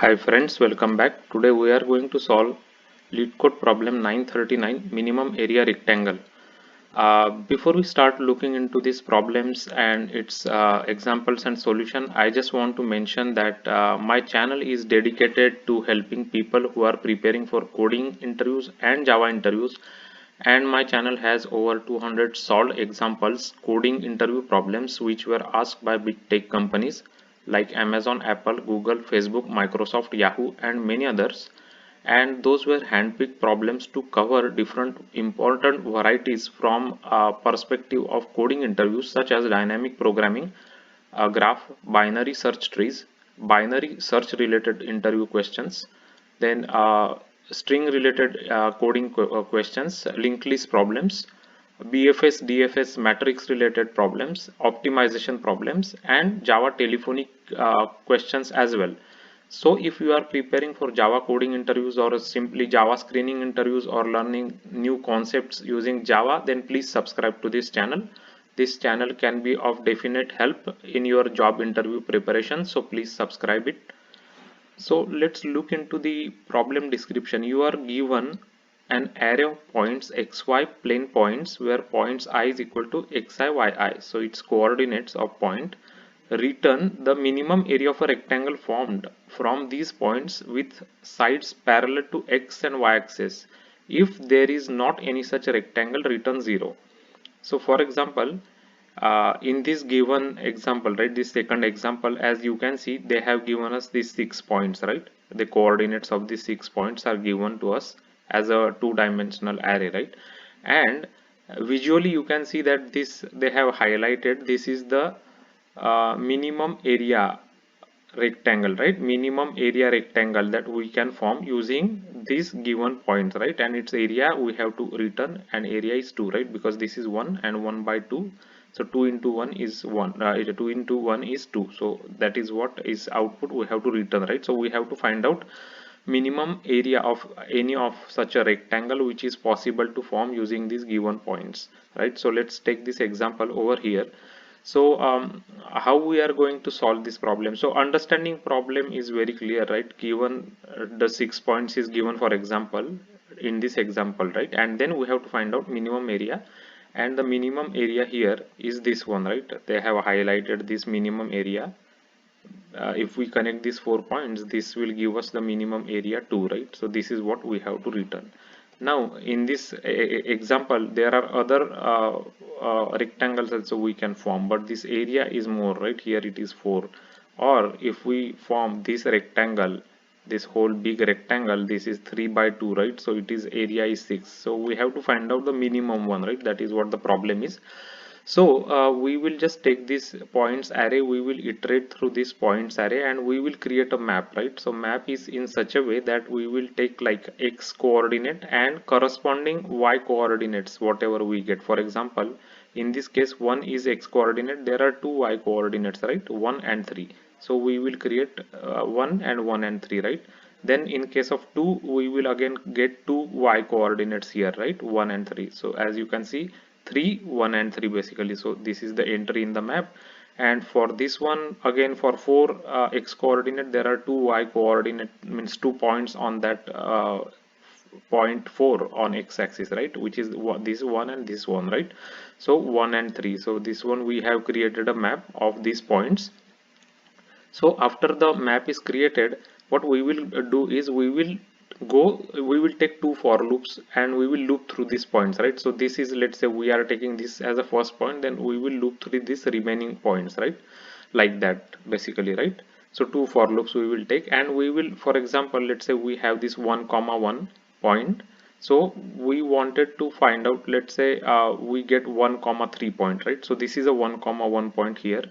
Hi friends, welcome back. Today we are going to solve lead code problem 939 minimum area rectangle. Before we start looking into these problems and its examples and solution, I just want to mention that my channel is dedicated to helping people who are preparing for coding interviews and Java interviews, and my channel has over 200 solved examples coding interview problems which were asked by big tech companies like Amazon, Apple, Google, Facebook, Microsoft, Yahoo, and many others. And those were handpicked problems to cover different important varieties from a perspective of coding interviews such as dynamic programming, graph, binary search trees, binary search related interview questions, then string related coding questions, linked list problems, BFS, DFS matrix related problems, optimization problems, and Java telephonic questions as well. So if you are preparing for Java coding interviews or simply Java screening interviews or learning new concepts using Java, then please subscribe to this channel. This channel can be of definite help in your job interview preparation, so please subscribe it. So let's look into the problem description. You are given an array of points xy plane points where points I is equal to xi yi. So its coordinates of point. Return the minimum area of a rectangle formed from these points with sides parallel to x and y axis. If there is not any such rectangle, return 0. So for example, in this given example, right, this second example, as you can see, they have given us these 6 points, right? The coordinates of these 6 points are given to us as a two-dimensional array, right? And visually you can see that this they have highlighted, this is the minimum area rectangle, right? Minimum area rectangle that we can form using these given points, right? And its area we have to return, and area is 2, right? Because this is 1 and 1 by 2, so 2 into 1 is 1, 2 into 1 is 2, so that is what is output we have to return, right? So we have to find out minimum area of any of such a rectangle which is possible to form using these given points, right? So let's take this example over here. So how we are going to solve this problem? So understanding problem is very clear, right? Given the 6 points is given, for example, in this example, right? And then we have to find out minimum area, and the minimum area here is this one, right? They have highlighted this minimum area. If we connect these 4 points, this will give us the minimum area 2, right? So this is what we have to return. Now in this example, there are other rectangles also we can form, but this area is more, right? Here it is 4. Or if we form this rectangle, this whole big rectangle, this is 3 by 2, right? So it is area is 6. So we have to find out the minimum one, right? That is what the problem is. So we will just take this points array, we will iterate through this points array, and we will create a map, right? So map is in such a way that we will take like x coordinate and corresponding y coordinates, whatever we get. For example, in this case 1 is x coordinate, there are two y coordinates, right? 1 and 3. So we will create 1 and 1 and 3, right? Then in case of 2, we will again get two y coordinates here, right? 1 and 3. So as you can see, 3, 1 and 3 basically. So this is the entry in the map. And for this one, again for 4 x coordinate, there are two y coordinate, means 2 points on that point 4 on x-axis, right? Which is this one and this one, right? So 1 and 3. So this one we have created a map of these points. So after the map is created, what we will do is we will take two for loops and we will loop through these points, right? So this is, let's say we are taking this as a first point, then we will loop through these remaining points, right? Like that basically, right? So two for loops we will take, and we will, for example, let's say we have this 1 comma 1 point. So we wanted to find out, let's say we get 1 comma 3 point, right? So this is a 1 comma 1 point here,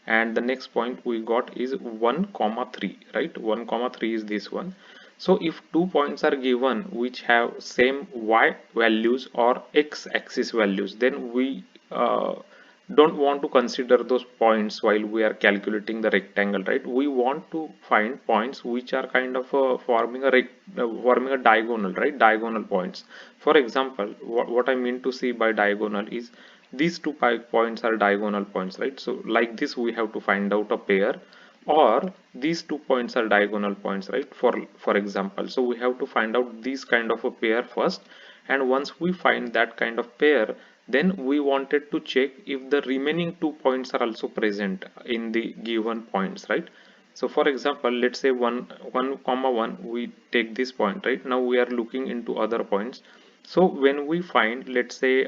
and the next point we got is 1 comma 3, right? 1 comma 3 is this one. So if 2 points are given which have same y values or x axis values, then we don't want to consider those points while we are calculating the rectangle, right? We want to find points which are kind of forming a diagonal, right? Diagonal points. For example, what I mean to see by diagonal is these two points are diagonal points, right? So like this we have to find out a pair. or these 2 points are diagonal points, right? For example, so we have to find out this kind of a pair first, and once we find that kind of pair, then we wanted to check if the remaining 2 points are also present in the given points, right? So for example, let's say 1 comma 1, we take this point, right? Now we are looking into other points. So when we find, let's say,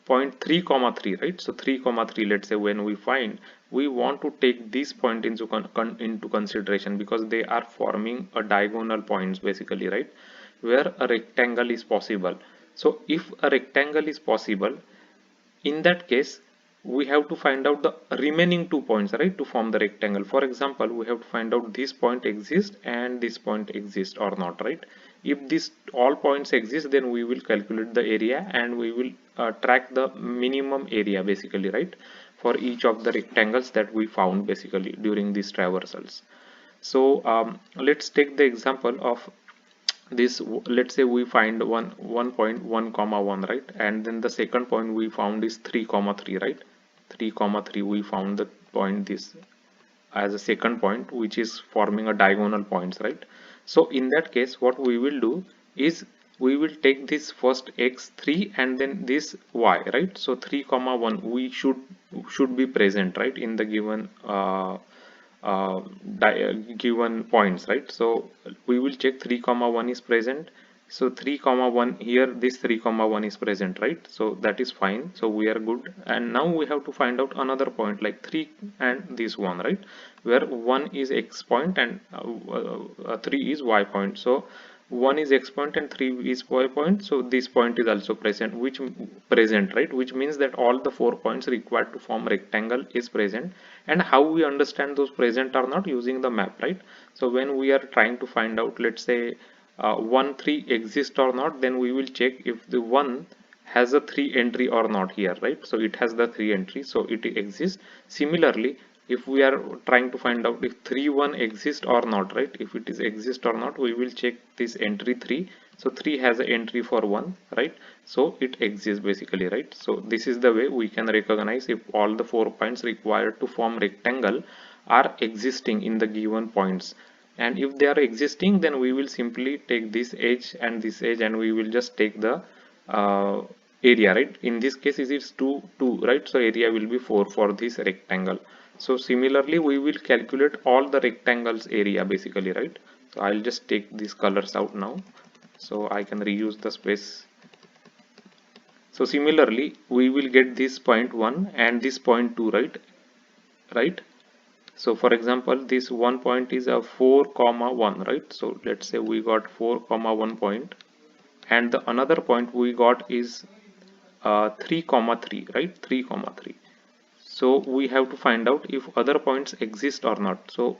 point 3 comma 3, right? So 3 comma 3, let's say, when we find, we want to take this point into consideration, because they are forming a diagonal points basically, right, where a rectangle is possible. So if a rectangle is possible, in that case we have to find out the remaining 2 points, right, to form the rectangle. For example, we have to find out this point exists and this point exists or not, right? If this all points exist, then we will calculate the area, and we will track the minimum area basically, right, for each of the rectangles that we found basically during these traversals. So let's take the example of this. Let's say we find 1.1 comma 1, right, and then the second point we found is 3 comma 3, right? 3 comma 3, we found the point this as a second point, which is forming a diagonal points, right? So in that case, what we will do is we will take this first x3 and then this y, right? So 3 comma 1 we should be present, right, in the given uh, given points, right? So we will check 3 comma 1 is present. So 3 comma 1, here this 3 comma 1 is present, right? So that is fine, so we are good. And now we have to find out another point like 3 and this one, right, where 1 is x point and 3 is y point. So 1 is x point and 3 is y point, so this point is also present, right, which means that all the 4 points required to form rectangle is present. And how we understand those present or not? Using the map, right? So when we are trying to find out, let's say 1 3 exists or not, then we will check if the 1 has a 3 entry or not here, right? So it has the 3 entry, so it exists. Similarly, if we are trying to find out if 3 1 exists or not, right, if it is exist or not, we will check this entry 3. So 3 has an entry for 1, right? So it exists basically, right? So this is the way we can recognize if all the 4 points required to form rectangle are existing in the given points. And if they are existing, then we will simply take this edge and this edge, and we will just take the uh, area, right? In this case it is 2 2, right? So area will be 4 for this rectangle. So similarly we will calculate all the rectangles area basically, right? So I'll just take these colors out now so I can reuse the space. So similarly we will get this point 1 and this point 2, right? So for example, this one point is a 4 comma 1, right? So let's say we got 4 comma 1 point, and the another point we got is 3 comma 3, right? 3 comma 3. So we have to find out if other points exist or not. So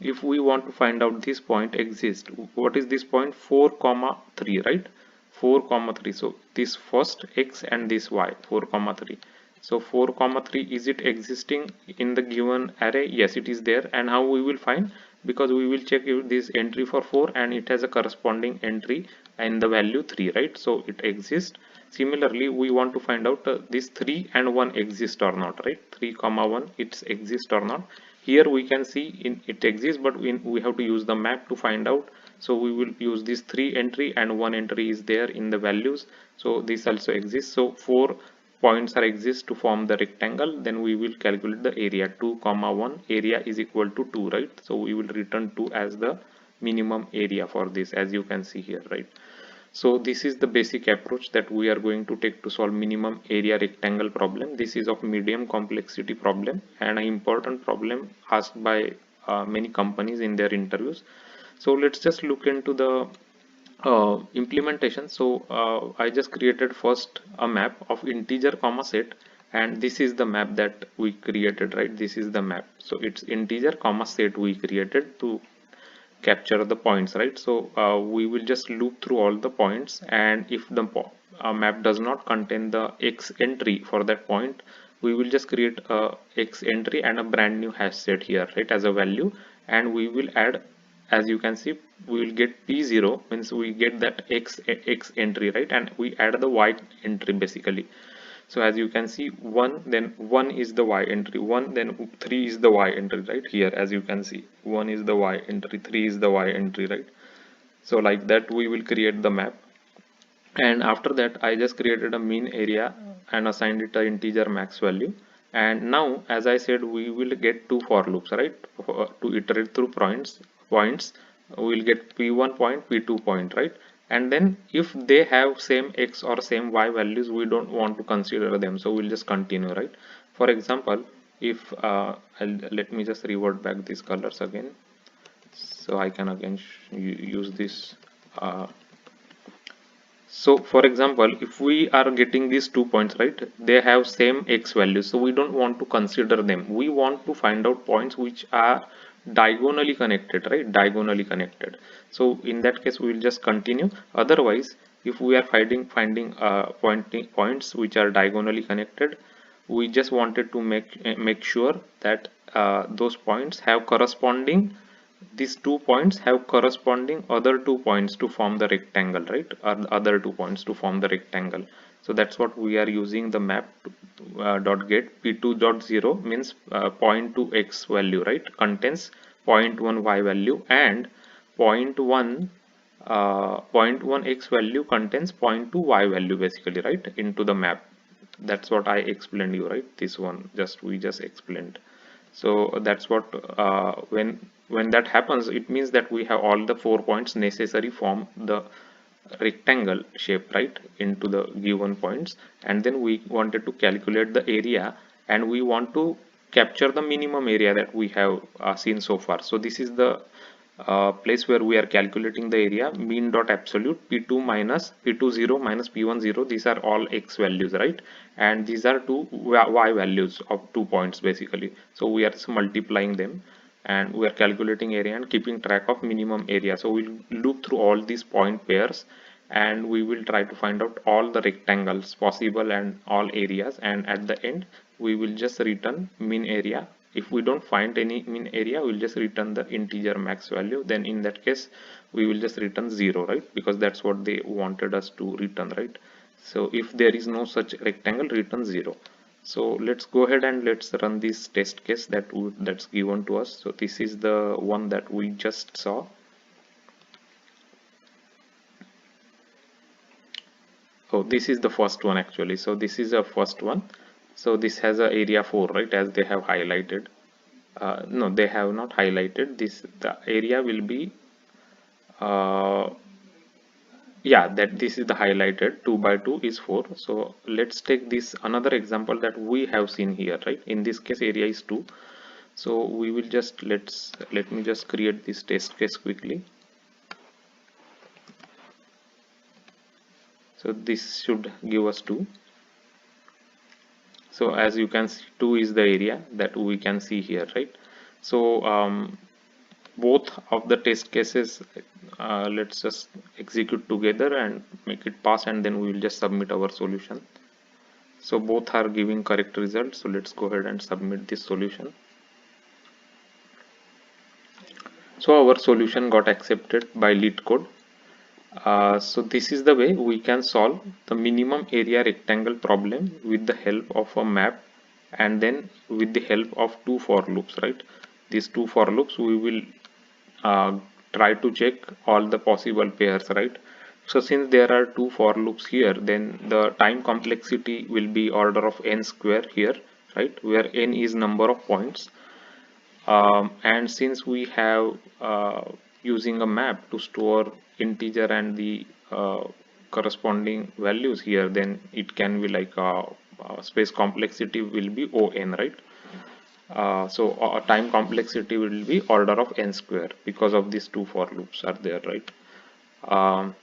if we want to find out this point exists, what is this point? 4 comma 3, right? 4 comma 3. So this first x and this y, 4 comma 3. So 4 comma 3, is it existing in the given array? Yes, it is there. And how we will find? Because we will check if this entry for 4 and it has a corresponding entry and the value 3, right? So it exists. Similarly, we want to find out this 3 and 1 exist or not, right? 3 comma 1, it exists or not. Here we can see it exists, but we have to use the map to find out. So we will use this 3 entry and 1 entry is there in the values. So this also exists. So 4 points are exist to form the rectangle. Then we will calculate the area. 2 comma 1, area is equal to 2, right? So we will return 2 as the minimum area for this, as you can see here, right? So this is the basic approach that we are going to take to solve minimum area rectangle problem. This is of medium complexity problem and an important problem asked by many companies in their interviews. So let's just look into the implementation. So I just created first a map of integer comma set, and this is the map that we created, right? This is the map. So it's integer comma set we created to capture the points, right? So we will just loop through all the points, and if the map does not contain the x entry for that point, we will just create a x entry and a brand new hash set here, right, as a value. And we will add, as you can see, we will get p0, means we get that x entry, right, and we add the y entry basically. So as you can see, 1, then 1 is the y entry, 1, then 3 is the y entry, right? Here as you can see, 1 is the y entry, 3 is the y entry, right? So like that we will create the map. And after that I just created a mean area and assigned it a integer max value. And now as I said, we will get two for loops, right? To iterate through points we will get p1 point, p2 point, right? And then if they have same x or same y values, we don't want to consider them, so we'll just continue, right? For example, if let me just revert back these colors again, so I can again use this. So for example, if we are getting these 2 points, right, they have same x values, so we don't want to consider them. We want to find out points which are diagonally connected, right? Diagonally connected. So in that case, we will just continue. Otherwise, if we are finding points which are diagonally connected, we just wanted to make sure that those points have corresponding, these 2 points have corresponding other 2 points to form the rectangle, right? Or the other 2 points to form the rectangle. So that's what we are using the map to, dot get p2 dot 0 means point 2 x value, right, contains 0.1 y value, and point 1 0.1 x value contains 0.2 y value basically, right, into the map. That's what I explained you, right? This one we just explained. So that's what when that happens, it means that we have all the 4 points necessary form the rectangle shape, right, into the given points. And then we wanted to calculate the area, and we want to capture the minimum area that we have seen so far. So this is the place where we are calculating the area. Mean dot absolute p2 minus p2 0 minus p1 0, these are all x values, right? And these are two y values of 2 points basically. So we are just multiplying them, and we are calculating area and keeping track of minimum area. So we'll loop through all these point pairs, and we will try to find out all the rectangles possible and all areas, and at the end we will just return mean area. If we don't find any mean area, we'll just return the integer max value. Then in that case we will just return 0, right, because that's what they wanted us to return, right? So if there is no such rectangle, return 0. So let's go ahead and let's run this test case that's given to us. So this is the one that we just saw. Oh, this is the first one actually. So this is a first one. So this has a area 4, right, as they have highlighted. No, they have not highlighted this. The area will be yeah, that this is the highlighted 2 by 2 is 4. So let's take this another example that we have seen here, right? In this case area is 2. So we will just let me just create this test case quickly. So this should give us 2. So as you can see, 2 is the area that we can see here, right? So both of the test cases, let's just execute together and make it pass, and then we will just submit our solution. So both are giving correct results. So let's go ahead and submit this solution. So our solution got accepted by LeetCode. So this is the way we can solve the minimum area rectangle problem with the help of a map, and then with the help of two for loops, right? These two for loops we will try to check all the possible pairs, right? So since there are two for loops here, then the time complexity will be order of n square here, right, where n is number of points. And since we have using a map to store integer and the corresponding values here, then it can be like space complexity will be on, right? So time complexity will be order of n square because of these two for loops are there, right? um,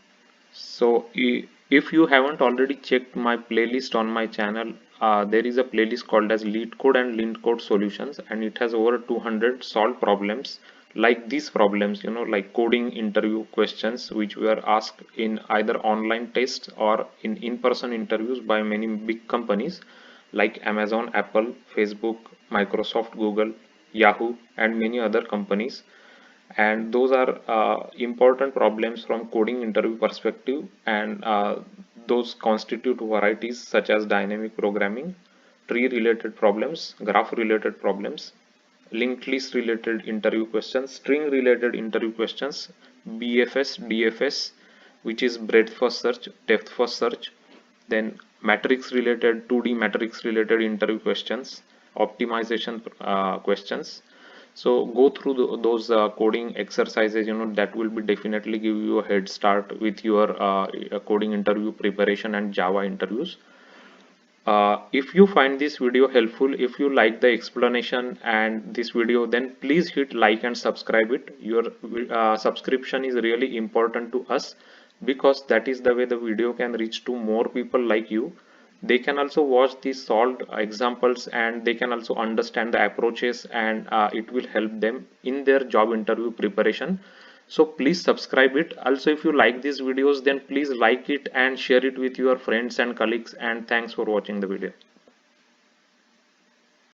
so if you haven't already checked my playlist on my channel, there is a playlist called as LeetCode and LeetCode Solutions, and it has over 200 solved problems like these problems, like coding interview questions which were asked in either online tests or in in-person interviews by many big companies like Amazon, Apple, Facebook, Microsoft, Google, Yahoo, and many other companies. And those are important problems from coding interview perspective, and Those constitute varieties such as dynamic programming, tree related problems, graph related problems, linked list related interview questions, string related interview questions, BFS, DFS, which is breadth first search, depth first search, then matrix related 2D matrix related interview questions, optimization questions. So go through those coding exercises, that will be definitely give you a head start with your coding interview preparation and Java interviews. If you find this video helpful, if you like the explanation and this video, then please hit like and subscribe it. Your subscription is really important to us, because that is the way the video can reach to more people like you. They can also watch these solved examples, and they can also understand the approaches, and it will help them in their job interview preparation. So please subscribe it. Also, if you like these videos, then please like it and share it with your friends and colleagues, and thanks for watching the video.